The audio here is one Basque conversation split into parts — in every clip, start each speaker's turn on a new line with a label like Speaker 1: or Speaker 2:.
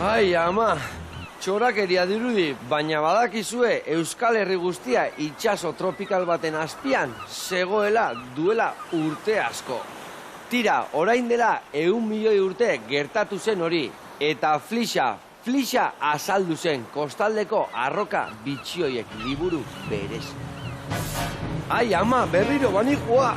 Speaker 1: Ai, ama, txorakeria dirudi, baina badakizue Euskal Herri guztia itxaso tropikal baten azpian zegoela duela urte asko. Tira, orain dela 100 milioi urte gertatu zen hori, eta Flixa azaldu zen kostaldeko arroka bitxioiek liburu berez. Ai, ama, berriro banikoa!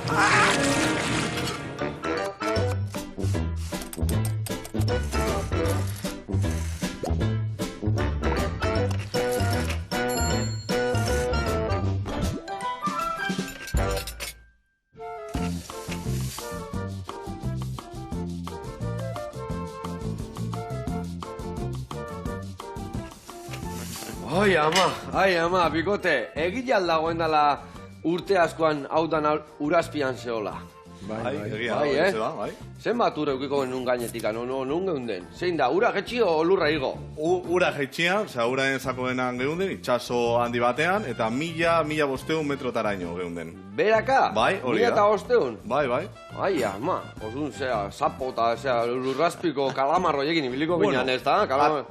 Speaker 1: Ai, ama, bikote, egile aldagoen dela urte askoan haudan urazpian zehola.
Speaker 2: Bai.
Speaker 1: Zenbat ura eukiko genuen gainetik, nun geunden? Zein da, ura jetxi o lurra igo?
Speaker 2: Ura jetxia, ura enzakoenan geunden, itxaso handi batean, eta 1.500 metrotaraino geunden.
Speaker 1: Beraka?
Speaker 2: Bai, hori da.
Speaker 1: 1.500?
Speaker 2: Bai.
Speaker 1: Ai, ama, osun, sapo eta lurraspiko kalamarro egin ibiliko ginean, ez da?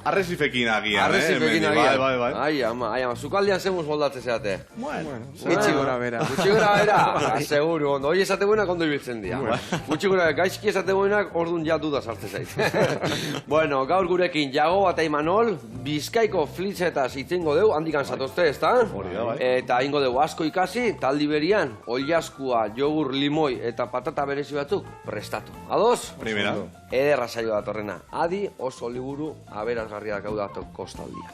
Speaker 2: Arrezifekin agian,
Speaker 1: Arrezifekin agian.
Speaker 2: Bai.
Speaker 1: Ai, ama, zukaldian zemuz moldatze zeate.
Speaker 3: Bueno, gutxi gora bera.
Speaker 1: Gutxi gora bera, seguru, ondo. Hoi esate buenak ondo ibiltzen dira. Gutxi gora, gaizki esate buenak, orduan ja duda sartze zait. Bueno, gaur gurekin Jago eta Imanol, Bizkaiko Flitzetaz itzengo deu, handikan zatozte, ez da?
Speaker 2: Hori da, bai.
Speaker 1: Eta ingo deu asko ikasi, taldi berian, oilaskua, jogur, limoi eta patata berezi batzuk prestatu. Ados?
Speaker 2: Primera.
Speaker 1: Ederra saio datorrena. Adi oso liburu aberazgarriak hau dato kostaldia.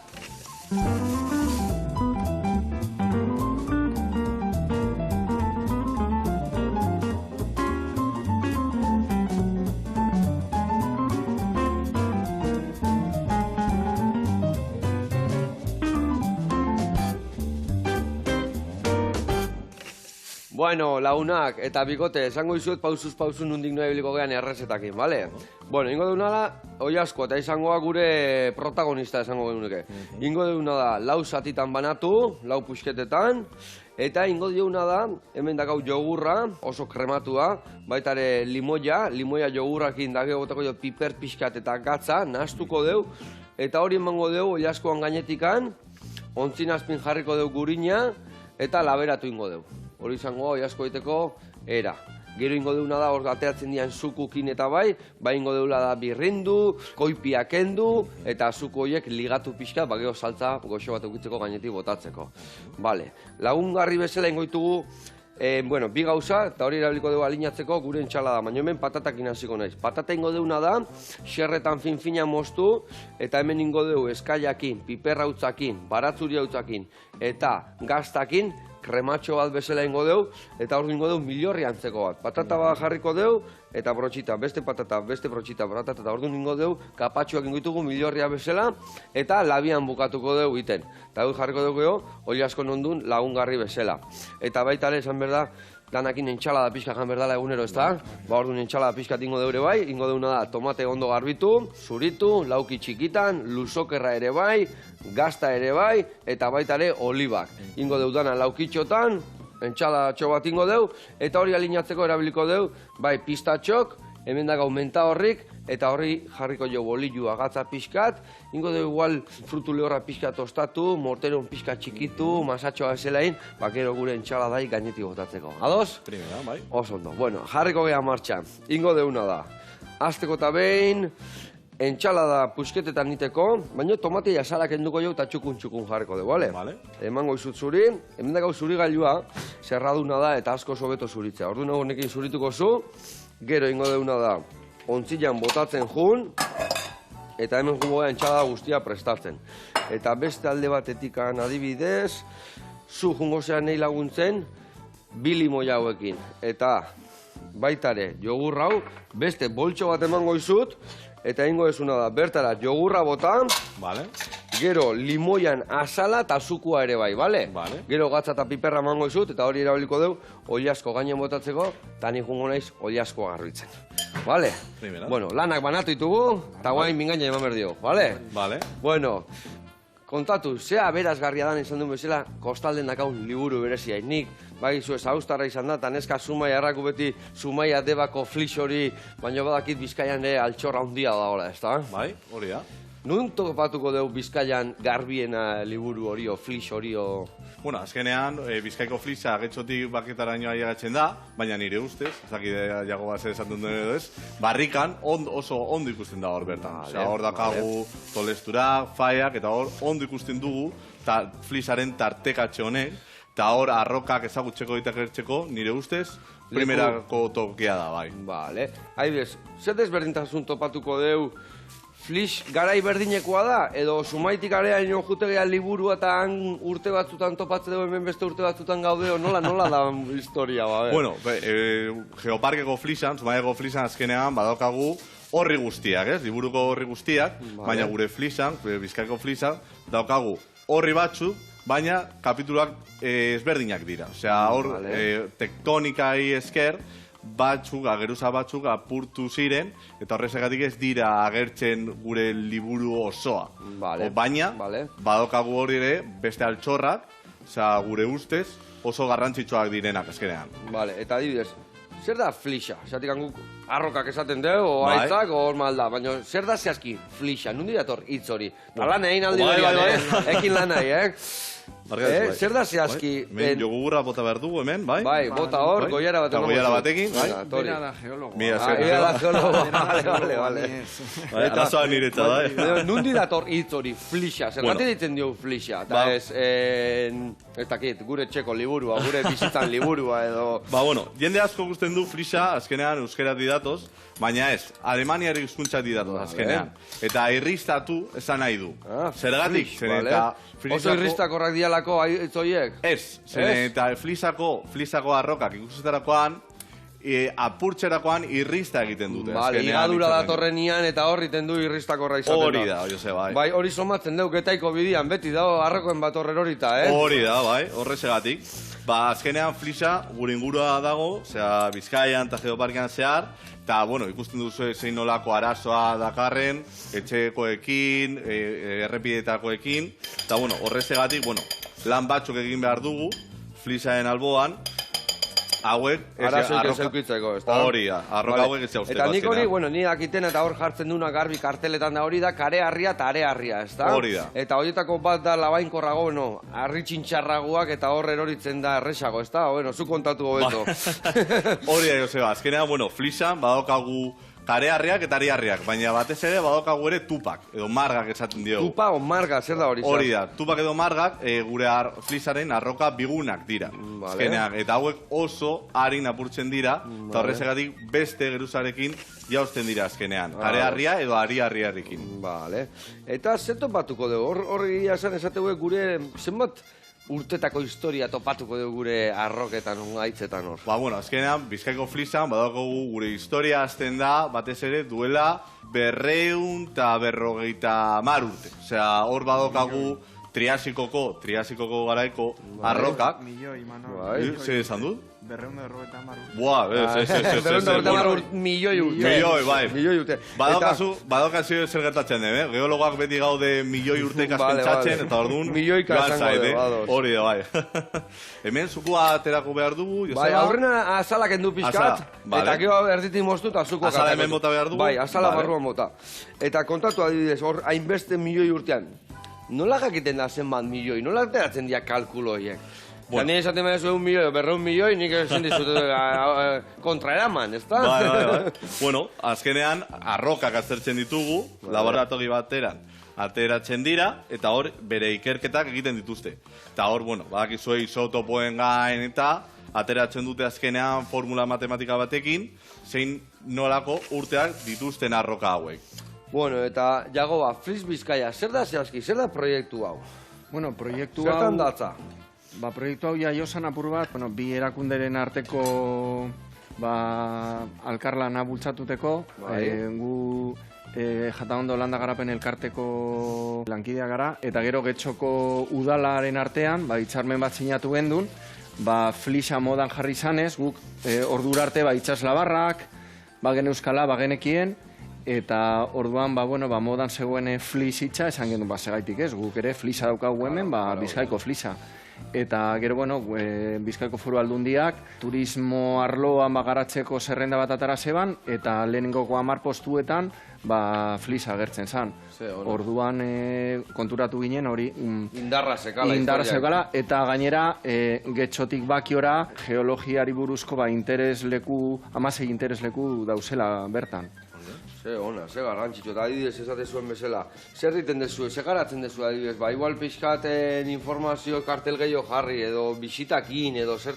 Speaker 1: Bueno, launak eta bikote, esango izuet pausuz pausu nundik noa ebiliko gehan errezetakin, bale? Bueno, ingo deuna da, oiasko, eta izangoa gure protagonista esango genuke. Ingo deuna da, lau satitan banatu, lau puxketetan, eta ingo deuna da, hemen dakau jogurra, oso krematua, baitare limoia jogurrakin dage botako jo piper pixkat eta gatza, nahastuko deu, eta hori emango deu oiaskoan gainetikan, ontzin azpin jarriko deu gurina, eta laberatu ingo deu. Hori izango oiasko egiteko era. Gero ingo deuna da hor ateratzen dian zukukin eta bai ingo deula da birrindu, koipia kendu, eta zuku horiek ligatu pixka, gero saltza goxo bat eukitzeko gainetik botatzeko. Bale, lagungarri bezala ingo ditugu, bi gauza, eta hori erabiliko dugu alinatzeko gure entxalada, baina hemen patatakin hasiko naiz. Patata ingo deuna da, xerretan fin-fina moztu, eta hemen ingo dugu eskaiakin, piperra utzakin, baratzuri utzakin, eta gaztakin, krematxo bat bezala ingo deu, eta hor ingo deu miliorri antzeko bat. Patata bat jarriko deu, eta brotxita, beste patata, beste brotxita, eta hor ingo deu, kapatxoak ingo ditugu miliorria bezala, eta labian bukatuko deu iten. Eta hori jarriko dugu oilasko nondun lagungarri bezala. Eta baita ere esan berda, danakin entxalada pixka jan berdala egunero, ez da? Orduan entxalada pixkat ingo deure bai, ingo deuna da tomate ondo garbitu, zuritu, lauki txikitan, luzokerra ere bai, gazta ere bai, eta baita ere olibak. Ingo deudana laukitxotan, entxalatxo bat ingo deu, eta hori alinatzeko erabiliko deu, bai pistatxok, hemen dago menta horrik, eta horri jarriko jo bolilua gatza pixkat, ingo deu igual frutu lehorra pixkat tostatu, morteron pixkat txikitu, masatxoa ezelain, gero gure entxaladai gainetik botatzeko. Ados?
Speaker 2: Primera, bai.
Speaker 1: Oso ondo. Bueno, jarriko geha martxan. Ingo deuna da. Azteko eta behin, entxalada puxketetan niteko, baina tomatea salak enduko jo eta txukun jarriko dugu, bale?
Speaker 2: Bale.
Speaker 1: Emango izut zuri, hemen dakau zuri gailua, zerraduna da eta asko sobeto zuritzea. Orduan honekin zurituko zu, gero ingo deuna da, ontzilan botatzen jun, eta hemen jungo da entxalada guztia prestatzen. Eta beste alde batetikan adibidez, zu jungo zean nahi laguntzen, bi limoi hauekin. Eta baitare, jogur hau, beste boltxo bat emango izut, eta ingo ezuna da, bertara jogurra botan, gero limoian azala eta zukua ere bai, bale? Gero gatza eta piperra emango izut, eta hori erabiliko deu, oilasko gainen botatzeko, eta ni jungo naiz oilasko garbitzen. Bale? Bueno, lanak banatu ditugu, eta guain mingaina eman berdio, bale? Bueno, kontatu, zea berazgarria dan izan duen bezala, kostalden dakaun liburu berezia. Nik, bai zu ez Austarra izan da, eta neska Zumaia erraku beti Zumaia Debako Flix hori, baina badakit Bizkaian ere altxorra handia da hola, ez da?
Speaker 2: Bai, hori da.
Speaker 1: nun topatuko dugu Bizkaian garbiena liburu hori, o flix hori, o...
Speaker 2: Bueno, azkenean, Bizkaiko flisa getxotik baketaraino ailegatzen da, baina nire ustez, ezakide jago bat zer esaten duen edo ez, barrikan oso ondo ikusten da hor bertan. Osea, hor dakagu tolesturak, faiak, eta hor ondo ikusten dugu, flisaren tartekatxe honek, eta hor arrokak ezagutzeko eta gertzeko, nire ustez, primerako tokia da, bai.
Speaker 1: Vale. Aibes, zer desberdintasun topatuko deu flix garai berdinekoa da? Edo sumaitik areaino jutegea liburua eta han urte batzutan topatze dugu hemen beste urte batzutan gaudeo, nola da historia, ba?
Speaker 2: Bueno, Geoparkeko flixan, Zumaiako flixan azkenean badaukagu horri guztiak, ez? Liburuko horri guztiak, baina gure flixan, Bizkaiko flixan, daukagu horri batzuk, baina kapituluak ezberdinak dira. Osea, hor tektonikai esker, geruza batzuk apurtu ziren, eta horrezagatik ez dira agertzen gure liburu osoa. Baina, badokagu hori ere, beste altxorrak, gure ustez, oso garrantzitsuak direnak azkenean.
Speaker 1: Vale, eta adibidez, zer da flixa? Zatik guk arrokak esaten dugu, o aitzak, o hormal da, baina zer da zehazki flixa? Nundi dator hitz hori? Lan egin aldi berian, ekin lan nahi, zer da zehazki?
Speaker 2: Men jogurra bota behar dugu hemen, bai?
Speaker 1: Bai, bota hor, goiara
Speaker 2: batekin, bai?
Speaker 3: Bera da geologo.
Speaker 1: Bera da geologo, vale.
Speaker 2: Eta zoa niretza, bai?
Speaker 1: Nundi dator hitz hori, flixa, zergatik ditzen diogu flixa, eta ez, ez dakit, gure txeko liburua, gure bizitzan liburua edo...
Speaker 2: Ba, bueno, jende asko gusten du flixa, azkenean euskera didatoz, baina ez, Alemaniari hizkuntza didatoz azkenean. Eta irristatu esan nahi du. Zergatik, zen eta...
Speaker 1: Oso irristakorrak dialako hitz horiek?
Speaker 2: Ez, zen eta flisako arrokak ikusitarakoan, apurtzerakoan irrista egiten dute.
Speaker 1: Bale, higadura datorrenian eta horri tendu irristakorra izaten da.
Speaker 2: Hori da, Joseba, bai.
Speaker 1: Bai, hori somatzen dugu, getaiko bidian, beti dago arrokoen bat horren horita,
Speaker 2: Hori da, bai, horrezegatik. Ba, azkenean flisa gure ingurua dago, osea, Bizkaian eta Geoparkean zehar, eta, bueno, ikusten duzu zein nolako arazoa dakarren, etxekoekin, errepidetakoekin, eta, bueno, horrezegatik, bueno, lan batzuk egin behar dugu, flisaren alboan, hauek...
Speaker 1: Arazoik ez eukitzeko, ez da?
Speaker 2: Hori da, arroka hauek ez jauzteko.
Speaker 1: Eta nik hori, bueno, ni dakiten eta hor jartzen duna garbi karteletan da hori da, kareharria eta areharria, ez da?
Speaker 2: Hori da.
Speaker 1: Eta horietako bat da labainkorrago, bueno, harri txintxarragoak eta hor eroritzen da erresago, ez da? Bueno, zu kontatu hobeto.
Speaker 2: Hori da, Joseba, azkenean, bueno, flisan badaukagu kareharriak eta ariharriak, baina batez ere badaukagu ere tupak, edo margak esaten diogu.
Speaker 1: Tupa o marga, zer da hori?
Speaker 2: Hori da, tupak edo margak gure flisaren arroka bigunak dira. Azkenean, eta hauek oso harin apurtzen dira, eta horrezegatik beste geruzarekin jauzten dira azkenean. Kareharria edo ariharriarekin.
Speaker 1: Vale. Eta zer topatuko dugu? Horri esan esategu gure zenbat urtetako historia topatuko dugu gure arroketan, gaitzetan hor.
Speaker 2: Ba, bueno, azkenean, Bizkaiko flisan, badaukagu gure historia azten da, batez ere, duela 250 urte. Osea, hor badaukagu triasikoko garaiko arrokak.
Speaker 3: Milioi, Manol.
Speaker 2: Zer esan dut?
Speaker 3: 250 urte.
Speaker 2: Buah, ez.
Speaker 1: 250 milioi urte.
Speaker 2: Milioi, bai.
Speaker 1: Milioi urte.
Speaker 2: Badaukazu zer gertatzen den, Geologoak beti gaude milioi urtek azpentsatzen, eta orduan...
Speaker 1: Milioika esango dugu, ados.
Speaker 2: Hori da, bai. Hemen zukua aterako behar dugu, Joseba.
Speaker 1: Bai, aurrena azalak endu pizkat, eta gero erditik moztu eta zuko
Speaker 2: azala hemen bota behar dugu.
Speaker 1: Bai, azala barruan bota. Eta kontatu adibidez, hor, hainbeste milioi urtean, nola jakiten da zenbat milioi, nola ateratzen dira kalkulo horiek? Ni esaten behar zuen 1 milioi, 200 milioi, nik ezin dizut kontraeraman, ez da?
Speaker 2: Bai. Bueno, azkenean, arrokak aztertzen ditugu, laboratogi bateran ateratzen dira, eta hor, bere ikerketak egiten dituzte. Eta hor, bueno, badakizue isotopoen gain eta ateratzen dute azkenean formula matematika batekin, zein nolako urteak dituzten arroka hauek.
Speaker 1: Bueno, eta, Jagoba, Flix Bizkaia, zer da zehazki, zer da proiektu hau?
Speaker 3: Bueno, proiektu hau...
Speaker 1: Zertan datza?
Speaker 3: Ba, proiektu hau jaiosan apur bat, bueno, bi erakunderen arteko alkarlana bultzatuteko, gu Jataondo Landa Garapen elkarteko lankidea gara, eta gero Getxoko udalaren artean, hitzarmen bat sinatu gendun, flisa modan jarri izanez, guk ordura arte itxaslabarrak, bagen euskala, bagenekien, eta orduan, modan zegoen flis hitza, esan genuen, segaitik ez, guk ere flisa daukagu hemen, Bizkaiko flisa. eta gero, bueno, Bizkaiko Foru Aldundiak turismo arloan garatzeko zerrenda bat atara zeban, eta lehenengoko 10 postuetan flisa agertzen zan. Orduan konturatu ginen hori
Speaker 1: indarra
Speaker 3: sekala, eta gainera getxotik bakiora geologiari buruzko 16 interesleku dauzela bertan.
Speaker 1: Ze ona, ze garrantzitsu, eta adibidez esate zuen bezala. Zer egiten dezu, ze garatzen dezu adibidez, igual pixkaten informazio kartel gehiago jarri, edo bisitakin, edo zer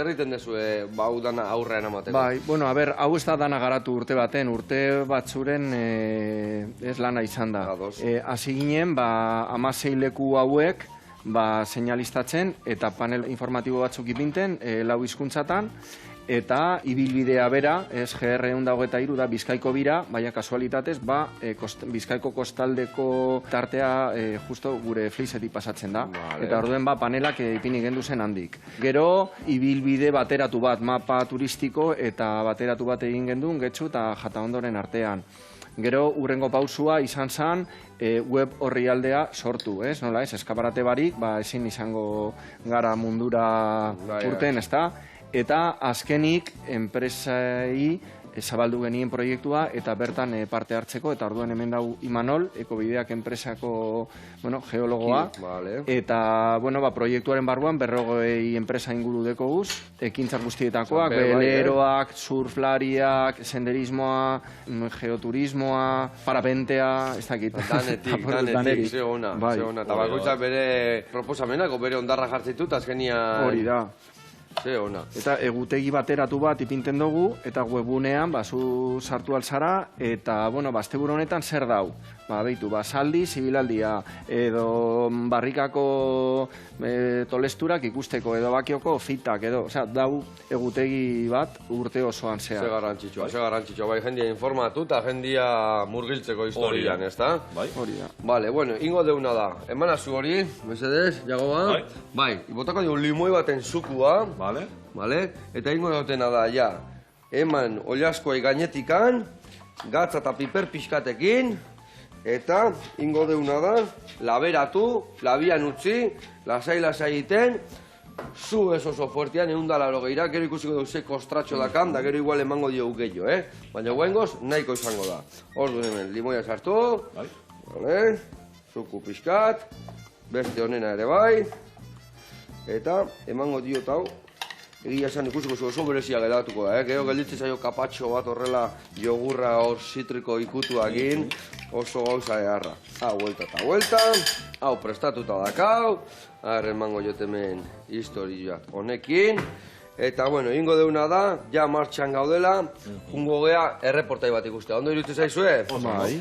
Speaker 1: egiten dezu, hau dana aurrean amateko?
Speaker 3: Bai, bueno, hau ez da dana garatu urte baten, urte batzuren ez lana izan da. Hasi ginen, 16 leku hauek, seinalistatzen, eta panel informatibo batzuk ipinten, 4 hizkuntzatan, eta ibilbidea bera, GR 123 da Bizkaiko bira, baina kasualitatez, Bizkaiko kostaldeko tartea justo gure flisetik pasatzen da. Eta orduen panelak ipini gendu zen handik. Gero, ibilbide bateratu bat, mapa turistiko eta bateratu bat egin gendun, Getxo eta Jataondoren artean. Gero, urrengo pausua izan zen, web orrialdea sortu, ez? Nola ez, eskaparate barik, ezin izango gara mundura urten, ez da? Eta azkenik enpresai zabaldu genien proiektua eta bertan parte hartzeko, eta orduan hemen dau Imanol, Ekobideak enpresako geologoa, eta proiektuaren barruan 40 enpresa inguru deko guz, ekintzak guztietakoak, beleroak, surflariak, senderismoa, geoturismoa, parapentea, ez dakit.
Speaker 1: Danetik, ze ona. Eta bakoitzak bere proposamenak, bere ondarra jartzitut, azkenia...
Speaker 3: Hori da.
Speaker 1: Ze ona.
Speaker 3: Eta egutegi bateratu bat ipinten dugu, eta webunean zu sartu alzara, eta, asteburu honetan zer dau. Beitu, saldi, zibilaldia, edo barrikako tolesturak ikusteko, edo bakioko fitak, edo, dau egutegi bat urte osoan zehar.
Speaker 1: Ze garrantzitsua, bai, jendia informatu eta jendia murgiltzeko historian, ez da?
Speaker 3: Hori da.
Speaker 1: Bale, ingo deuna da. Emanazu hori, mesedez, Jagoba? Bai, ibotako dugu limoi baten zukua. Bale? Eta ingo dautena da, ja, eman oliaskoai gainetikan, gatza eta piper pixkatekin, eta ingo deuna da, laberatu, labian utzi, lasai iten, zu ez oso fuertean, 180, gero ikusiko dugu ze kostratxo dakan, da gero igual emango diogu gehiago, Baina guengoz, nahiko izango da. Ordu hemen, limoia sartu, zuku pixkat, beste honena ere bai, eta emango diot hau, egia esan ikusiko zu oso berezia geratuko da, gero gelditzen zaio kapatxo bat horrela jogurra hor zitriko ikutuakin, oso gauza eharra. Hau, vuelta eta vuelta, hau prestatuta dakau, emango jotemen historia honekin, eta ingo deuna da, ja martxan gaudela, jungo gea erreportai bat ikustea. Ondo iruditzen zaizue?
Speaker 3: Bai.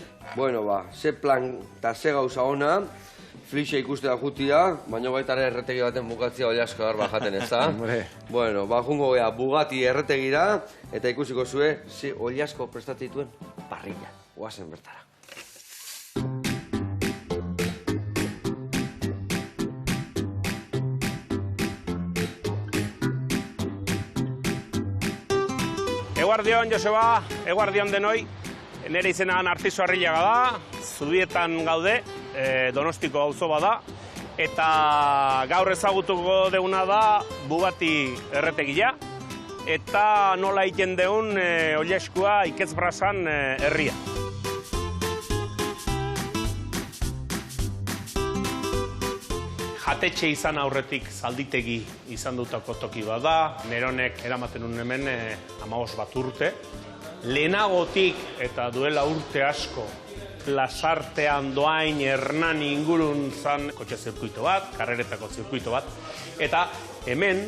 Speaker 1: Ze plan eta ze gauza ona, flixa ikustea jutia, baina baita erretegi baten bukatzia oliasko garba jaten ez da. Jungo gea Bugatti erretegira, eta ikusiko zue, ze oliasko prestatzen dituen parrilla. Oazen bertara.
Speaker 4: Eguardion, Joseba, eguardion denoi. Nere izena Narciso Arrillaga da, Zubietan gaude, Donostiko auzo bada, eta gaur ezagutuko deuna da Bugatti erretegia, eta nola egiten deun Oilaskua Iketz-Brazan herria. Jatetxe izan aurretik zalditegi izan dutako toki bada, Neronek eramaten un hemen 15 bat urte. Lehenagotik eta duela urte asko, Lasartean, Doain, Hernani ingurun zan kotxe zirkuito bat, karreretako zirkuito bat, eta hemen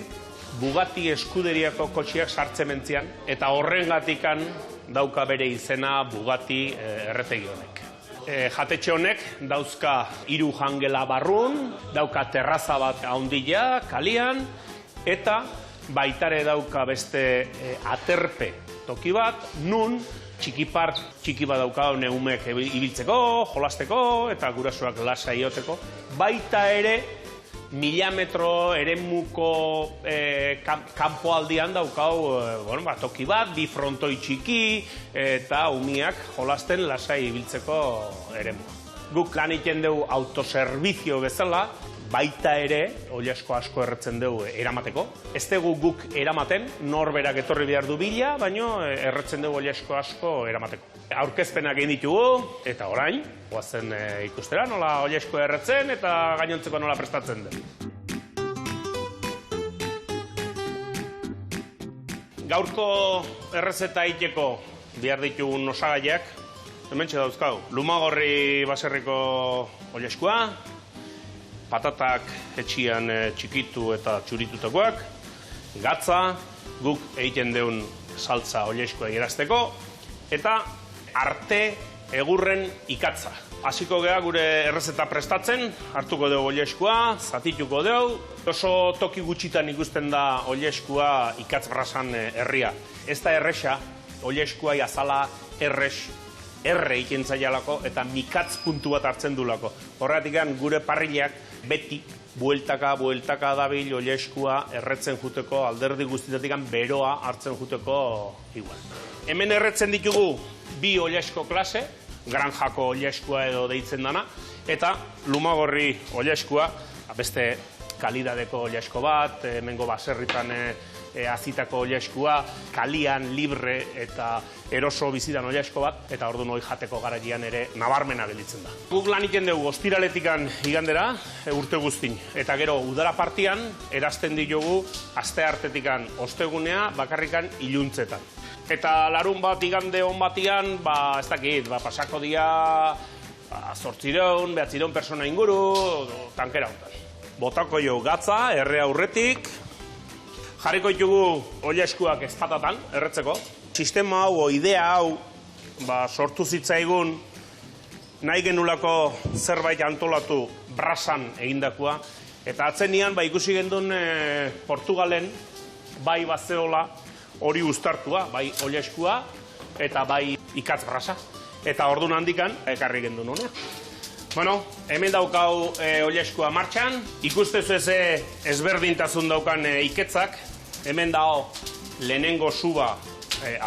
Speaker 4: Bugatti eskuderiako kotxeak sartzen mentzian, eta horrengatikan dauka bere izena Bugatti erretegi honek. Jatetxe honek dauzka 3 jangela barrun, dauka terraza bat handia, kalian, eta baitare dauka beste aterpe toki bat, nun txikipart txiki bat dauka umek ibiltzeko, jolasteko, eta gurasoak lasai ioteko. Baita ere, 1000 metro eremuko kanpoaldian daukau toki bat, bi frontoi txiki, eta umiak jolasten lasai ibiltzeko eremua. Guk lan egiten dugu autoservizio bezala, baita ere, oliasko asko erretzen dugu eramateko. Ez dugu guk eramaten, norberak etorri behar du bila, baina erretzen dugu oliasko asko eramateko. Aurkezpenak egin ditugu, eta orain, goazen ikustera, nola oliasko erretzen eta gainontzeko nola prestatzen den. Gaurko errezeta egiteko behar ditugun osagaiak, hementxe dauzkau. Lumagorri baserriko oliaskoa, patatak etxian txikitu eta txuritutakoak, gatza, guk egiten deun saltza oliaskoa erazteko, eta arte egurren ikatza. Hasiko gea gure errezeta prestatzen, hartuko dugu oliaskoa, zatituko dugu, oso toki gutxitan ikusten da oliaskoa ikatz brasan herria. Ez da erresa, oliaskoa azala erre egiten zaialako eta mikatz puntu bat hartzen dulako. Horregatik gure parrilak beti bueltaka dabil oliaskoa erretzen juteko, alderdi guztitatik beroa hartzen juteko igual. Hemen erretzen ditugu bi oliasko klase, granjako oliaskoa edo deitzen dana, eta Lumagorri oliaskoa, beste kalidadeko oliasko bat, hemengo baserritan azitako oliaskoa, kalian, libre eta eroso bizidan oliasko bat, eta orduan hori jateko garaian ere nabarmena gelditzen da. Guk lan egiten dugu ostiraletikan igandera, urte guztin, eta gero udara partian, erazten ditugu asteartetikan ostegunea, bakarrikan iluntzetan. Eta larun bat igande hon batian, ez dakit, pasako dia 800, 900 persona inguru, tankera honetan. Botako jo gatza, erre aurretik, jarriko ditugu oliaskoak ezpatatan, erretzeko. Sistema hau, idea hau, sortu zitzaigun, nahi genulako zerbait antolatu brasan egindakoa, eta atzenian ikusi gendun Portugalen, bai bazeola, hori uztartua, bai oliaskoa eta bai ikatz brasa. Eta orduan handikan, ekarri gendun honea. Bueno, hemen daukau oliaskoa martxan, ikustezu ezberdintasun daukan iketzak, hemen dao lehenengo suba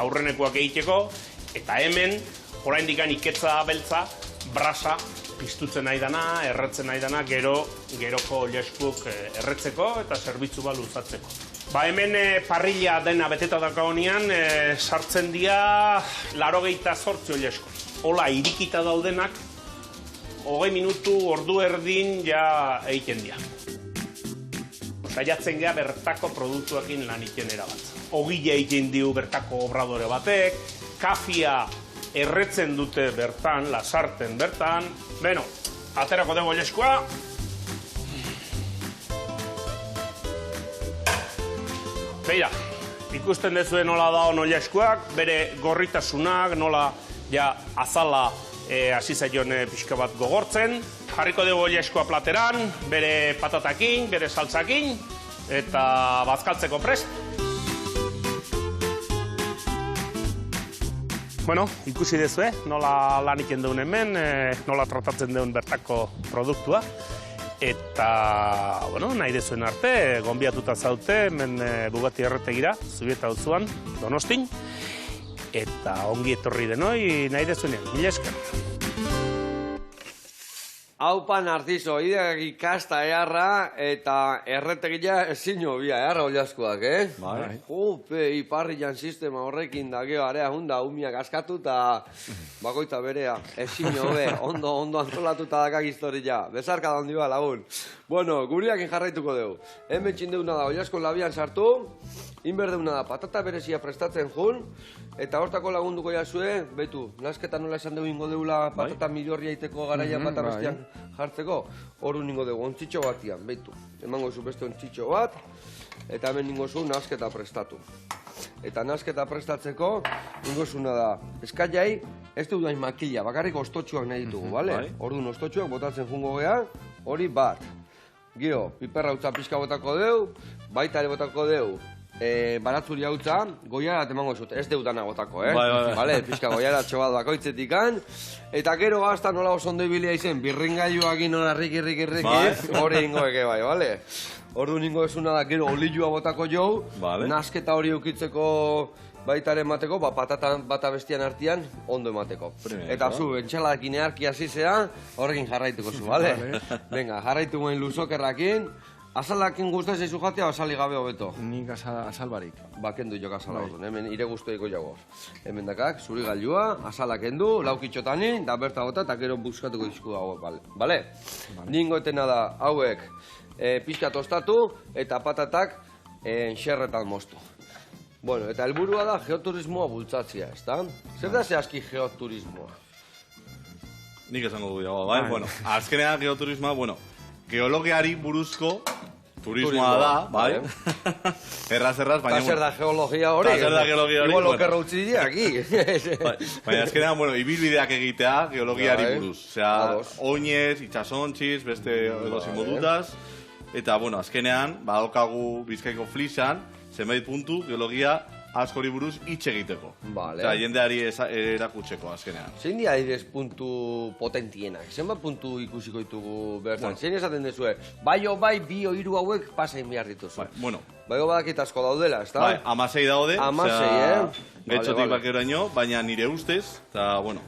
Speaker 4: aurrenekoak egiteko, eta hemen, oraindikan iketza beltza, brasa, piztutzen nahi dana, erretzen nahi dana, geroko oliaskuk erretzeko eta zerbitzu bat luzatzeko. Hemen parrilla dena beteta daka honean, sartzen dira 88 oliasko. Hola, irikita daudenak, 20 minutu, ordu erdin, ja egiten dira. Saiatzen gea bertako produktuekin lan egiten erabatza. Ogile egiten diu bertako obradore batek, kafia erretzen dute bertan, lasarten bertan. Beno, aterako dugu oliaskoa. Beira, ikusten dezue nola da oliaskoak, bere gorritasunak, nola azala hasi zaion pixka bat gogortzen. Jarriko dugu oliaskoa plateran, bere patatakin, bere saltzakin, eta bazkaltzeko prest. Bueno, ikusi dezue, nola lan egiten duen hemen, nola tratatzen duen bertako produktua. Eta, bueno, nahi dezuen arte, gonbiatuta zaute, hemen Bugatti erretegira, Zubieta auzoan, Donostin. Eta ongi etorri denoi, nahi dezuenean, mila esker.
Speaker 1: Haupa Narciso, ideak ikasta eharra eta erretegia ezin hobia, eharra oliaskoak,
Speaker 2: Bai.
Speaker 1: Jope, iparrian sistema horrekin da, geho, area hunda, umiak askatu eta bakoita berea, ezin hobe, ondo antolatuta dakak historia, bezarka da ondiba lagun. Bueno, guriakin jarraituko dugu. Hemen txindeuna da, oliasko labian sartu, inberdeuna da, patata berezia prestatzen jun, eta hortako lagunduko jasue, betu, nasketa nola esan dugu ingo deula patata miliorria iteko garaia pata bestian jartzeko, horu ningo dugu, ontzitxo batian, betu. Emango zu beste ontzitxo bat, eta hemen ningo zu nasketa prestatu. Eta nasketa prestatzeko, ningo zuna da, eskaiai, ez du dain makila, bakarrik ostotxuak nahi ditugu, bale? Orduan ostotxuak botatzen jungo gea, hori bat. Gio, piperra utza pixka botako deu, baita ere botako deu, baratzuri hautza, goiara emango zut, ez deutana botako, Bale, pixka goiara txobat bakoitzetikan, eta gero gazta nola oso ondo ibilia izen, birringailuakin nola riki, hori ingo eke bai, bale? Ordu ningo esuna da, gero olilua botako jau, nasketa hori eukitzeko baita ere emateko, patatan bata bestian artean, ondo emateko. Eta zu, entxaladekin earki hasi zea, horrekin jarraituko zu, bale? Venga, jarraitu guen luzokerrakin. Azalakin guztaz eizu jatea, azali gabe hobeto.
Speaker 3: Nik azal barik.
Speaker 1: Bakendu jok azala hori, hemen ire guztoiko jago. Hemen dakak, zuri gailua, azalak endu, laukitxotanin, da berta gota, eta gero buskatuko izku hauek, bale? Ningoetena da, hauek, pixka tostatu, eta patatak xerretan moztu. Bueno, eta helburua da geoturismoa bultzatzea, ezta? Zer da zehazki geoturismoa?
Speaker 2: Nik esango du dago, bai? Bueno, azkenean geoturismoa, bueno, geologiari buruzko turismoa da, bai? Erraz, baina...
Speaker 1: Eta zer da geologia hori?
Speaker 2: Eta zer da geologia hori?
Speaker 1: Igual okerra utzi dira, aquí.
Speaker 2: Baina azkenean, bueno, ibilbideak egitea geologiari buruz. Osea, oinez, itxasontziz, beste edosin modutaz. Eta, bueno, azkenean, badokagu Bizkaiko Flixan, zenbait puntu geologia askori buruz hitz egiteko. Eta jendeari erakutseko azkenean.
Speaker 1: Zein dira adibidez puntu potentienak? Zenbat puntu ikusiko ditugu bertan? Zein esaten duzue? Bai o bai, bi o hiru hauek pasain behar dituzu.
Speaker 2: Bueno.
Speaker 1: Bai o badakit asko daudela, ezta?
Speaker 2: Bai, 16 daude.
Speaker 1: 16,
Speaker 2: Getxotik bakeraino, baina nire ustez, eta, bueno,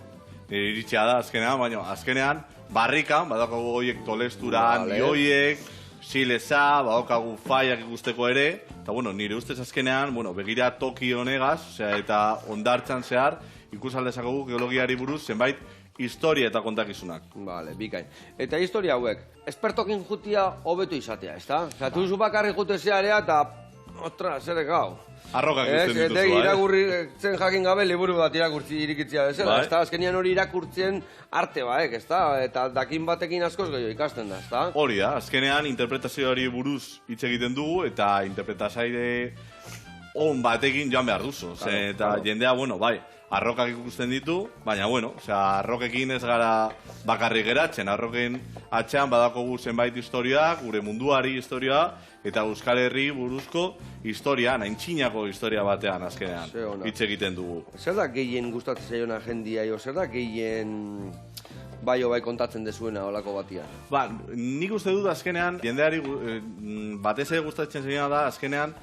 Speaker 2: nire iritsia da azkenean, baina azkenean, barrikan, badakagu horiek tolesturan, ioiek, sileza, badakagu faiak ikusteko ere, eta, bueno, nire ustez azkenean, bueno, begira toki honegaz, eta ondartzan zehar, ikusaldezakegu geologiari buruz zenbait historia eta kontakizunak.
Speaker 1: Vale, bikain. Eta historia hauek, espertokin jutia hobetu izatea, ezta? Osa, tuzu bakarri jute zearea eta, ostra, zer gau.
Speaker 2: Arrokak ikusten dituzu, bai?
Speaker 1: Irakurtzen jakin gabe liburu bat irikitzia bezala, ezta? Azkenian hori irakurtzen arte baek, ezta? Eta dakin batekin askoz gehiago ikasten da, ezta?
Speaker 2: Hori da, azkenean interpretazioari buruz hitz egiten dugu, eta interpretazaire on batekin joan behar duzu. Eta jendea, bueno, bai, arrokak ikusten ditu, baina, bueno, arrokekin ez gara bakarrik geratzen, arroken atxean badakogu zenbait historiak, gure munduari historia, eta Euskal Herri buruzko historia, naintxinako historia batean azkenean, hitz egiten dugu.
Speaker 1: Zer da gehien gustatzen zaiona jendia, zer da gehien bai o bai kontatzen dezuena olako batia?
Speaker 2: Ba, nik uste dut azkenean, jendeari batez ere gustatzen zaiona da, azkenean,